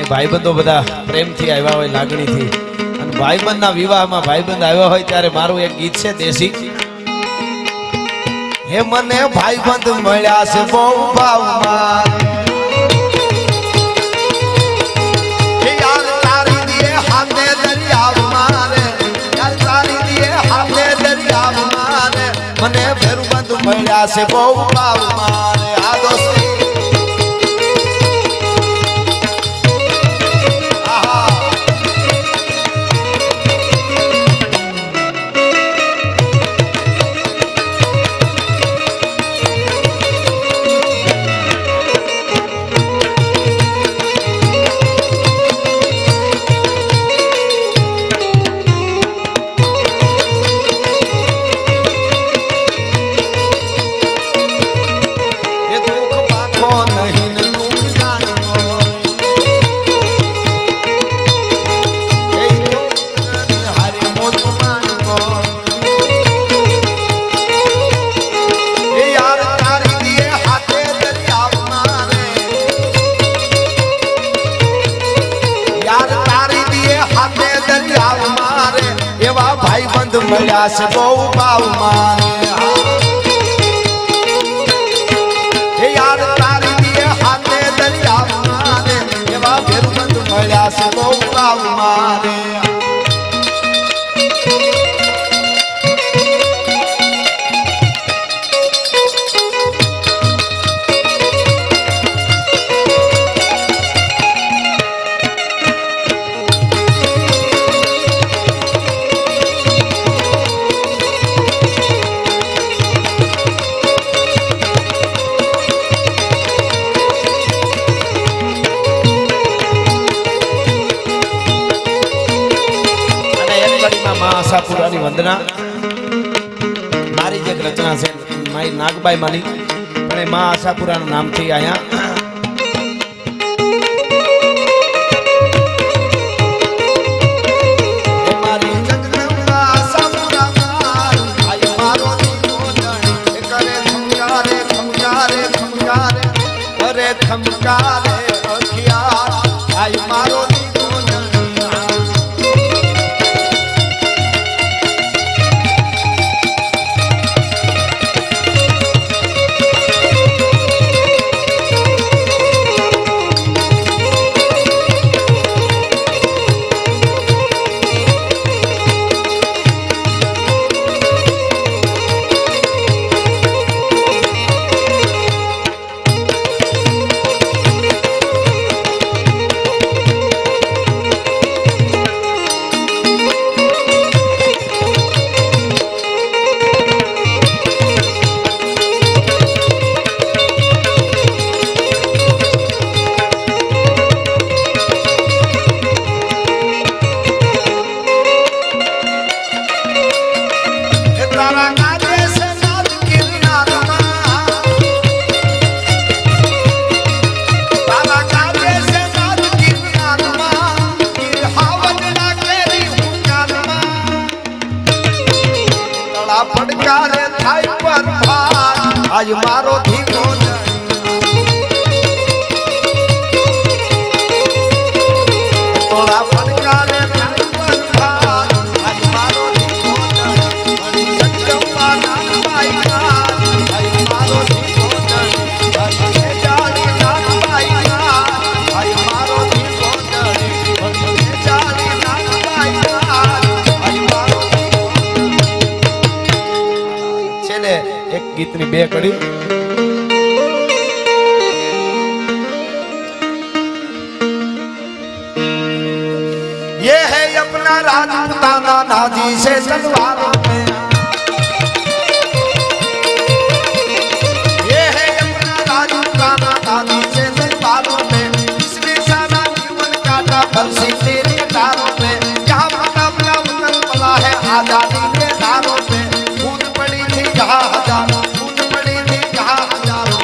ભાઈબંધો બધા પ્રેમથી આવ્યા હોય, લાગણીથી, અને ભાઈબંધના વિવાહમાં ભાઈબંધ આવ્યા હોય ત્યારે મારું એક ગીત છે દેશી. હે મને ભાઈબંધ મળ્યા છે બહુ ભાવમાં, યાર તારી દીએ હાથે દરિયામાં રે, યાર તારી દીએ હાથે દરિયામાં રે, મને ભેરુબંધ મળ્યા છે બહુ ભાવમાં રે. આ દોસ્તી મળ્યા છે બહુ ભાવમાં રે, યાર તારી દીએ હાથે દરિયામાં રે, એવા ભેરુબંધ મળ્યા છે બહુ ભાવમાં રે. આશાપુરાની વંદના મારી જે રચના છે મારી નાગબાઈ માની, પણ એ માં આશાપુરાના નામથી અહીંયા પડકારે થાય પર આજ મારો ધીમો તોડા પડકારે થાય પર આજ મારો ધીમો સત્યવાના ભાઈ આજ મારો ધીમો જાળી ના ભાઈ આજ મારો ધીમો જાળી ના ભાઈ આજ મારો એક ગીતની બે કડી. ये है अपना राजपूताना नाजी से तलवारों में, ये है अपना राजपूताना नाजी से तलवारों में, इसने सारा जीवन काटा बरसी तेरे तारों में, यहाँ अपना अपना वतन पला है आजादी के तारों में, खून पड़ी थी जहाँ हजारों, खून पड़ी थी जहाँ हजारों,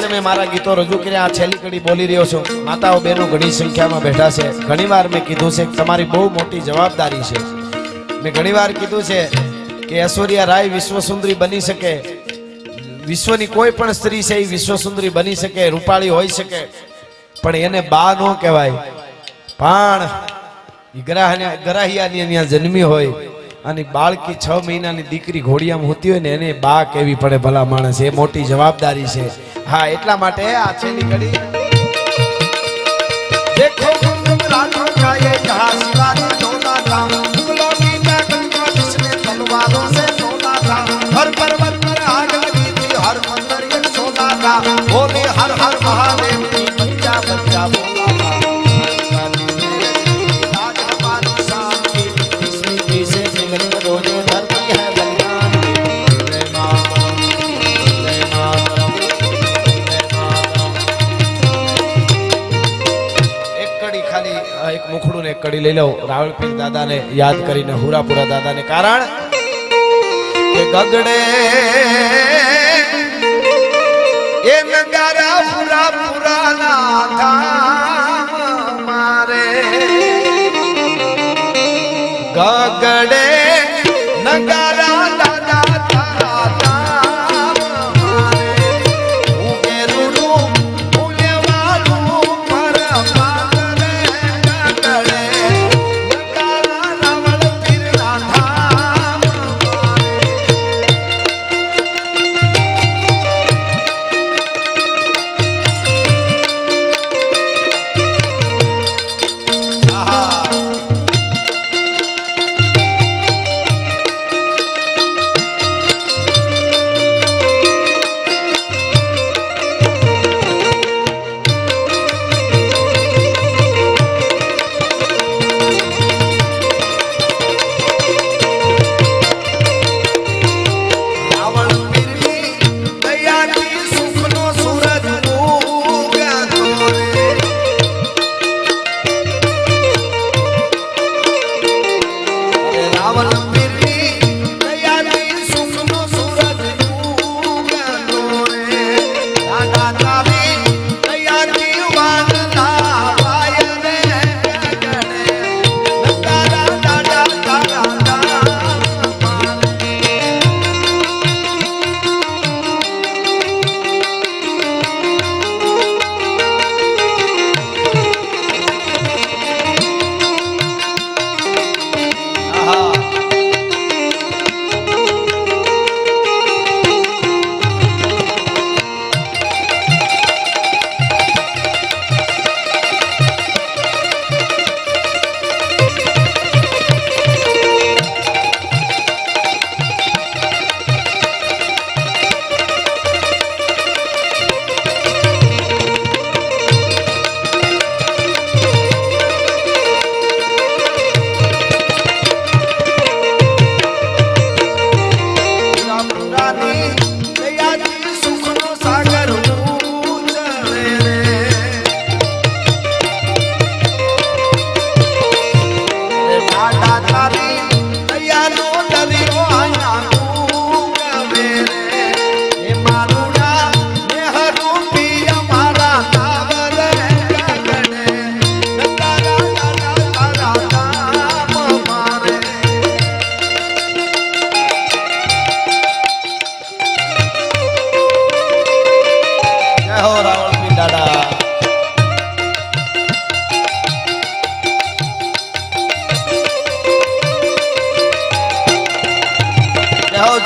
તમે મારા ગીતો રજૂ કર્યા આ છેલ્લી કડી બોલી રહ્યો છો માતાઓ બહેનો ઘણી સંખ્યામાં બેઠા છે ઘણીવાર મેં કીધું છે કે તમારી બહુ મોટી જવાબદારી છે મેં ઘણીવાર કીધું છે કે ઐશ્વર્યા રાય વિશ્વસુંદરી બની શકે વિશ્વની કોઈ પણ સ્ત્રી છે એ વિશ્વસુંદરી બની શકે રૂપાળી હોઈ શકે પણ એને બા નો કહેવાય પણ ગરાહિયાની અહીંયા જન્મી હોય અને બાળકી 6 મહિનાની દીકરી ઘોડિયામાં હોતી હોય ને એને બા કેવી પડે ભલા માણસ એ મોટી જવાબદારી છે હા એટલા માટે આ છેલ્લી ઘડી દેખો રાજો કાયે જહાં શિવાજી ડોલા था मुगलों की ताकत जिसने तलवारों से तोला था हर पर्वत पर आग लगी थी हर मंदिर एक सोना था बोले हर हर महादेव की बच्चा बच्चा बोला था राज हमारी शान की स्मृति से मिलन रोजे धरती है बलिदान की जय मातरम जय मातरम जय मातरम एक कड़ी खाली एक मुखड़ू ने एक कड़ी ले लो रावलपीर दादा ने याद કરીને હુરાપુરા દાદા ને કારણ કે ગગડે એ નગારા હુરાપુરા ના ધામ મારે ગગડે નગારા દાદા તારા ધામ મારે ઉગેરું ઉલેવાલું પરમાત્રે ગગડે નગારા રાવલપીર ના ધામ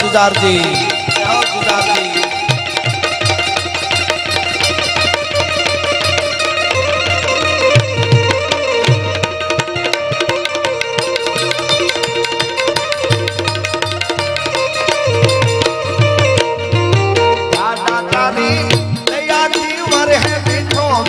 जुजार जी जुजार जी है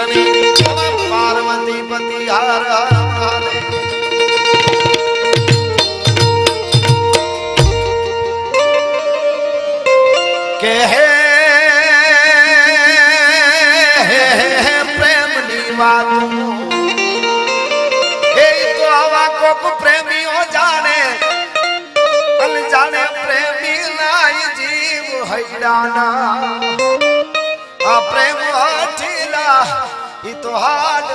શનિ પાર્વતી પતિ હર હર મહાદેવ કે હે પ્રેમની વાત એ તો આવા કોક પ્રેમીઓ જાણે અનજાણે પ્રેમી નાય જીવ હૈડાના આ પ્રેમ હઠીલા ઈ તો હાડ